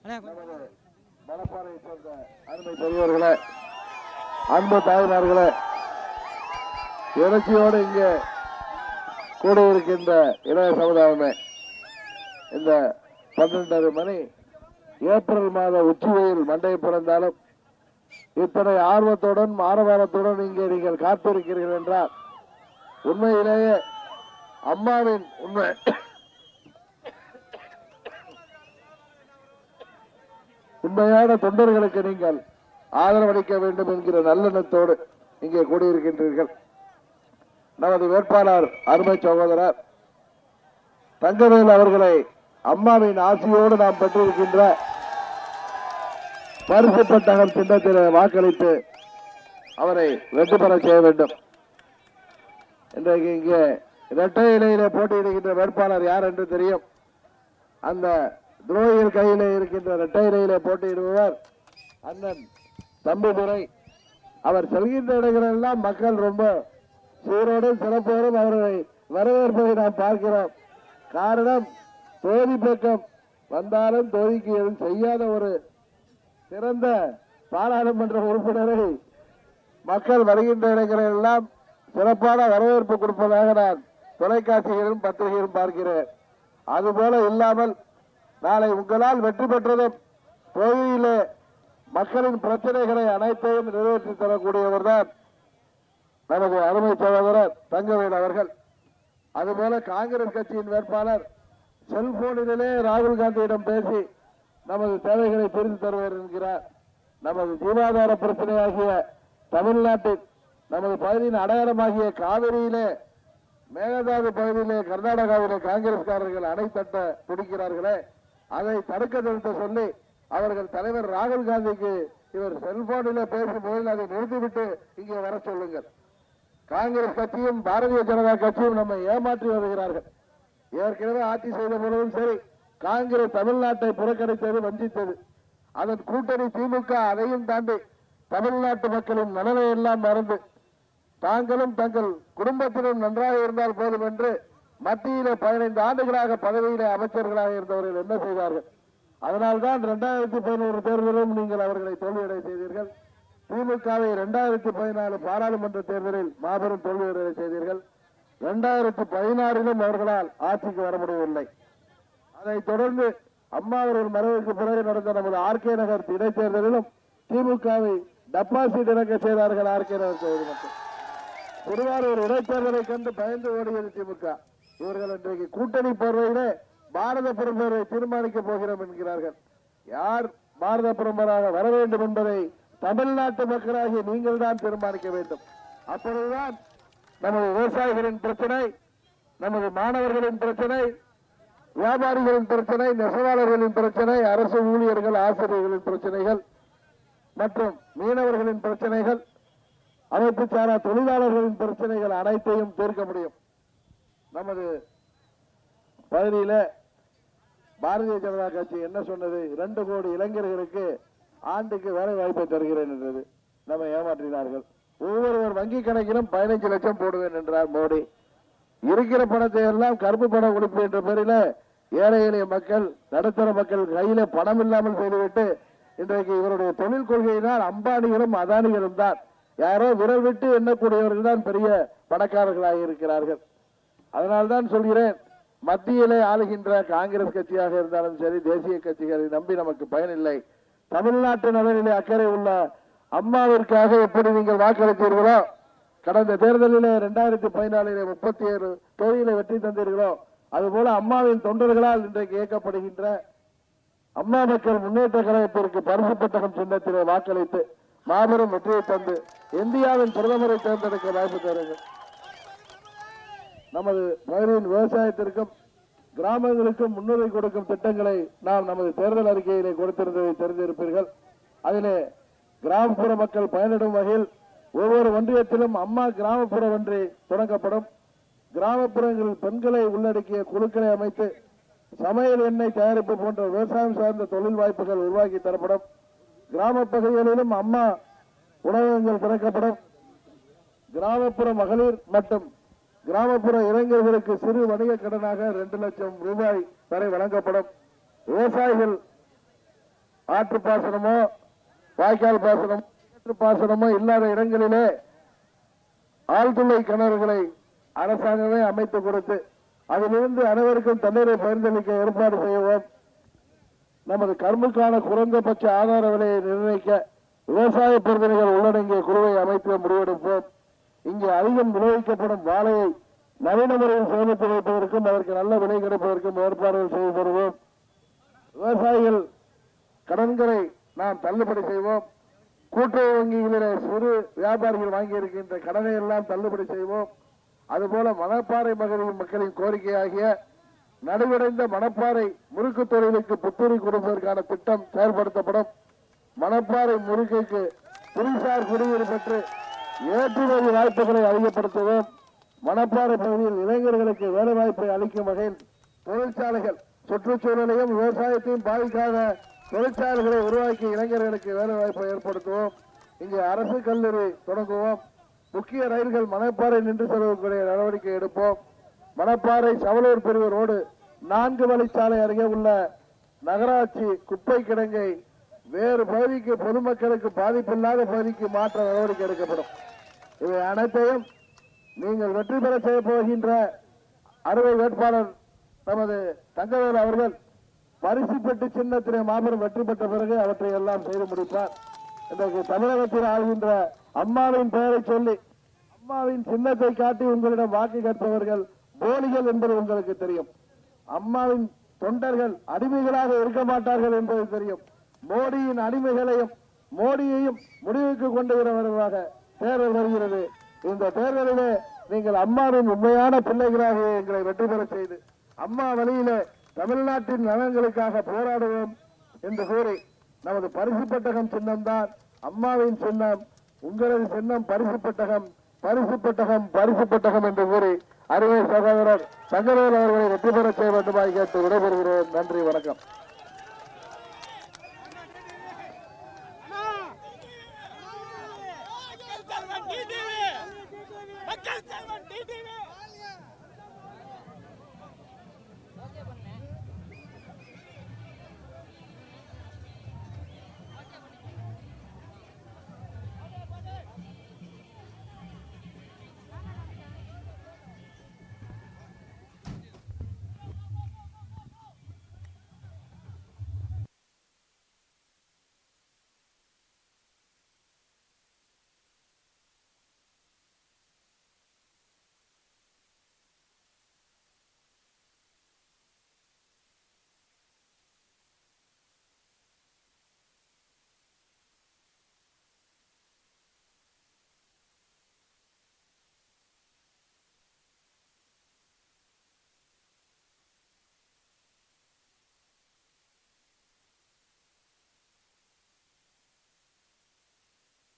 மணப்பாறையை சேர்ந்த அருமை பெரியவர்களே, அன்பு தாய்மார்களே, எழுச்சியோடு இங்கே கூடியிருக்கின்ற இளைய சமுதாயமே, இந்த 12:30 மணி ஏப்ரல் மாத உச்சி வெயில் மண்டை பிறந்தாலும் இத்தனை ஆர்வத்துடன் ஆரவாரத்துடன் இங்கே நீங்கள் காத்திருக்கிறீர்கள் என்றால் உண்மையிலேயே அம்மாவின் உண்மையான தொண்டர்களுக்கு நீங்கள் ஆதரவளிக்க வேண்டும் என்கிற நல்லெண்ணத்தோடு இங்கே கூடியிருக்கின்றீர்கள். நமது வேட்பாளர் அருமை சகோதரர் தங்கவேல் அவர்களை அம்மாவின் ஆசியோடு நாம் பெற்றிருக்கின்ற பரிசு பெட்டகம் சின்னத்தில் வாக்களித்து அவரை வெற்றி பெற செய்ய வேண்டும். இன்றைக்கு இங்கே இரட்டை இலையிலே போட்டியிடுகின்ற வேட்பாளர் யார் என்று தெரியும். அந்த துரோகிகள் கையிலே இருக்கின்ற இரட்டை இலையிலே போட்டியிடுபவர் அண்ணன் தம்பிதுரை. அவர் செல்கின்ற இடங்களெல்லாம் மக்கள் ரொம்ப சீரோடும் சிறப்போடும் அவர்களை வரவேற்பதை நாம் பார்க்கிறோம். காரணம், தொகுதி பக்கம் வந்தாலும் தொகுதிக்கு எதுவும் செய்யாத ஒரு சிறந்த பாராளுமன்ற உறுப்பினரை மக்கள் வருகின்ற இடங்களெல்லாம் சிறப்பான வரவேற்பு கொடுப்பதாக நான் தொலைக்காட்சிகளிலும் பத்திரிகையிலும் பார்க்கிறேன். அதுபோல இல்லாமல் நாளை உங்களால் வெற்றி பெற்றதும் தொகுதியிலே மக்களின் பிரச்சனைகளை அனைத்தையும் நிறைவேற்றி தரக்கூடியவர் தான் நமது அருமை சகோதரர் தங்கவேல் அவர்கள். அதுபோல காங்கிரஸ் கட்சியின் வேட்பாளர் செல்போனிலே ராகுல் காந்தியிடம் பேசி நமது தேவைகளை புரிந்து தருவார் என்கிறார். நமது ஜீவாதார பிரச்சனையாகிய தமிழ்நாட்டில் நமது பகுதியின் அடையாளமாகிய காவிரியிலே மேகதாது பகுதியிலே கர்நாடகாவிலே காங்கிரஸ்காரர்கள் அணை தட்ட துடிக்கிறார்களே, அதை தடுக்க நிறுத்த சொல்லி அவர்கள் தலைவர் ராகுல் காந்திக்கு இவர் செல்போனிலே பேசும் போது அதை நிறுத்திவிட்டு இங்கே வர சொல்லுங்கள். காங்கிரஸ் கட்சியும் பாரதிய ஜனதா கட்சியும் நம்மை ஏமாற்றி வருகிறார்கள். ஏற்கனவே ஆட்சி செய்த பொழுதும் சரி, காங்கிரஸ் தமிழ்நாட்டை புறக்கணித்தது, வஞ்சித்தது. அதன் கூட்டணி திமுக அதையும் தாண்டி தமிழ்நாட்டு மக்களின் நலனை எல்லாம் மறந்து தாங்களும் தங்கள் குடும்பத்திலும் நன்றாக இருந்தால் போதும் என்று மத்தியிலே 15 ஆண்டுகளாக பதவியிலே அமைச்சர்களாக இருந்தவர்கள் என்ன செய்தார்கள்? அதனால்தான் 2011 தேர்தலிலும் நீங்கள் அவர்களை தோல்வியடை செய்தீர்கள். திமுகவை 2014 பாராளுமன்ற தேர்தலில் மாபெரும் தோல்வியடை செய்தீர்கள். 2016 அவர்களால் ஆட்சிக்கு வர முடியவில்லை. அதைத் தொடர்ந்து அம்மா அவர்கள் மறைவுக்கு பிறகு நடந்த நமது ஆர்கே நகர் இடைத்தேர்தலிலும் திமுகவை டெபாசிட் இழக்க செய்தார்கள். ஆர்கே நகர் தொகுதி மக்கள் திருவாரூர் இடைத்தேர்தலை கண்டு பயந்து ஓடியது திமுக. இவர்கள் இன்றைக்கு கூட்டணி பார்வையிலே பாரத பிரதமரை தீர்மானிக்க போகிறோம் என்கிறார்கள். யார் பாரத பிரதமராக வர வேண்டும் என்பதை தமிழ்நாட்டு மக்களாகிய நீங்கள் தான் தீர்மானிக்க வேண்டும். அப்பொழுதுதான் நமது விவசாயிகளின் பிரச்சனை, நமது மாணவர்களின் பிரச்சனை, வியாபாரிகளின் பிரச்சனை, நெசவாளர்களின் பிரச்சனை, அரசு ஊழியர்கள் ஆசிரியர்களின் பிரச்சனைகள் மற்றும் மீனவர்களின் பிரச்சனைகள், அமைப்பு சாரா தொழிலாளர்களின் பிரச்சனைகள் அனைத்தையும் தீர்க்க முடியும். நமது பகுதியில பாரதிய ஜனதா கட்சி என்ன சொன்னது? 2 கோடி இளைஞர்களுக்கு ஆண்டுக்கு வேலை வாய்ப்பை தருகிறேன் என்றது. நம்ம ஏமாற்றினார்கள். ஒவ்வொருவர் வங்கி கணக்கிலும் 15 லட்சம் போடுவேன் என்றார் மோடி. இருக்கிற பணத்தை எல்லாம் கருப்பு பணம் கொடுப்பு என்ற பெயரில ஏழை எளிய மக்கள், நடுத்தர மக்கள் கையில பணம் இல்லாமல் செய்துவிட்டு இன்றைக்கு இவருடைய தொழில் கொள்கையினால் அம்பானிகளும் அதானிகளும் தான், யாரோ விரல் விட்டு எண்ணக்கூடியவர்கள் தான் பெரிய பணக்காரர்களாக இருக்கிறார்கள். அதனால்தான் சொல்கிறேன், மத்தியிலே ஆளுகின்ற காங்கிரஸ் கட்சியாக இருந்தாலும் சரி, தேசிய கட்சிகளை நம்பி நமக்கு பயனில்லை. தமிழ்நாட்டு நலனிலே அக்கறை உள்ள அம்மாவிற்காக எப்படி நீங்கள் வாக்களித்தீர்களோ, கடந்த தேர்தலிலே 2014 37 தொகுதியிலே வெற்றி தந்தீர்களோ, அதுபோல அம்மாவின் தொண்டர்களால் இன்றைக்கு இயக்கப்படுகின்ற அம்மா மக்கள் முன்னேற்ற கழகத்திற்கு பரிசு பெட்டகம் சின்னத்திலே வாக்களித்து மாபெரும் வெற்றியை தந்து இந்தியாவின் பிரதமரை தேர்ந்தெடுக்க வாய்ப்பு தருங்கள். நமது பகுதியின் விவசாயத்திற்கும் கிராமங்களுக்கும் முன்னுரிமை கொடுக்கும் திட்டங்களை நாம் நமது தேர்தல் அறிக்கையிலே கொடுத்திருந்ததை தெரிந்திருப்பீர்கள். அதிலே கிராமப்புற மக்கள் பயனிடும் வகையில் ஒவ்வொரு ஒன்றியத்திலும் அம்மா கிராமப்புற ஒன்றை தொடங்கப்படும். கிராமப்புறங்களில் பெண்களை உள்ளடக்கிய குழுக்களை அமைத்து சமையல் எண்ணெய் தயாரிப்பு போன்ற விவசாயம் சார்ந்த தொழில் வாய்ப்புகள் உருவாக்கி தரப்படும். கிராம பகுதிகளிலும் அம்மா உணவகங்கள் திறக்கப்படும். கிராமப்புற மகளிர் மற்றும் கிராமப்புற இளைஞர்களுக்கு சிறு வணிக கடனாக 2 லட்சம் ரூபாய் வரை வழங்கப்படும். விவசாயிகள் ஆற்று பாசனமோ வாய்க்கால் பாசனமோ பாசனமோ இல்லாத இடங்களிலே ஆழ்துளை கிணறுகளை அரசாங்கமே அமைத்து கொடுத்து அதிலிருந்து அனைவருக்கும் தண்ணீரை பகிர்ந்தளிக்க ஏற்பாடு செய்வோம். நமது கரும்புக்கான குறைந்தபட்ச ஆதார விலையை நிர்ணயிக்க விவசாய பிரதிநிதிகள் உள்ளடங்கிய குழுவை அமைத்து முடிவெடுப்போம். இங்கே அதிகம் விளைவிக்கப்படும் வாழையை நவீன முறையில் சேமித்து வைப்பதற்கும் அதற்கு நல்ல விலை கிடைப்பதற்கும் ஏற்பாடுகள் செய்து தருவோம். விவசாயிகள் கடன்களை நாம் தள்ளுபடி செய்வோம். கூட்டுறவு வங்கிகளிலே சிறு வியாபாரிகள் வாங்கி இருக்கின்ற கடனை எல்லாம் தள்ளுபடி செய்வோம். அதுபோல மணப்பாறை மக்களின் கோரிக்கையாகிய நடுவடைந்த மணப்பாறை முறுக்கு தொழிலுக்கு புத்துணி கொடுப்பதற்கான திட்டம் செயல்படுத்தப்படும். மணப்பாறை முறுக்குக்கு புரிசார் குடிநீர் பெற்று ஏற்றுமதி வாய்ப்புகளை அதிகப்படுத்துவோம். மணப்பாறை பகுதியில் இளைஞர்களுக்கு வேலை வாய்ப்பை அளிக்கும் வகையில் தொழிற்சாலைகள் சுற்றுச்சூழலையும் விவசாயத்தையும் பாதிக்காத தொழிற்சாலைகளை உருவாக்கி இளைஞர்களுக்கு வேலை வாய்ப்பை ஏற்படுத்துவோம். இங்கு அரசு கல்லூரி தொடங்குவோம். முக்கிய ரயில்கள் மணப்பாறை நின்று செல்லக்கூடிய நடவடிக்கை எடுப்போம். மணப்பாறை சவலூர் பிரிவு ரோடு 4 வழிச்சாலை அருகே உள்ள நகராட்சி குப்பை கிடங்கை வேறு பகுதிக்கு பொதுமக்களுக்கு பாதிப்பில்லாத பகுதிக்கு மாற்ற நடவடிக்கை எடுக்கப்படும். இவை அனைத்தையும் நீங்கள் வெற்றி பெற செய்ய போகின்ற அறுவை வேட்பாளர் நமது தங்கவேல் அவர்கள் பரிசு பெற்று சின்னத்திலே மாபெரும் வெற்றி பெற்ற பிறகு அவற்றை எல்லாம் செய்து முடிப்பார். இன்றைக்கு தமிழகத்தில் ஆளுகின்ற அம்மாவின் பெயரை சொல்லி அம்மாவின் சின்னத்தை காட்டி உங்களிடம் வாக்கு கேட்பவர்கள் போலிகள் என்பது உங்களுக்கு தெரியும். அம்மாவின் தொண்டர்கள் அடிமைகளாக இருக்க மாட்டார்கள் என்பது தெரியும். மோடியின் அடிமைகளையும் மோடியையும் முடிவுக்கு கொண்டு வருவதாக தேர்தல் வருகிறது. இந்த தேர்தலிலே நீங்கள் அம்மாவின் உண்மையான பிள்ளைகளாக எங்களை வெற்றி பெற செய்து அம்மா வழியிலே தமிழ்நாட்டின் நலன்களுக்காக போராடுவோம் என்று கூறி நமது பரிசு பெட்டகம் சின்னம்தான் அம்மாவின் சின்னம். உங்களது சின்னம் பரிசு பெட்டகம், பரிசு பெட்டகம், பரிசு பெட்டகம் என்று கூறி அருமை சகோதரர் தங்கவேல் அவர்களை வெற்றி பெற செய்ய வேண்டுமாய் கேட்டு விடைபெறுகிறோம். நன்றி, வணக்கம். மக்கள் செல்வன் டிடிவி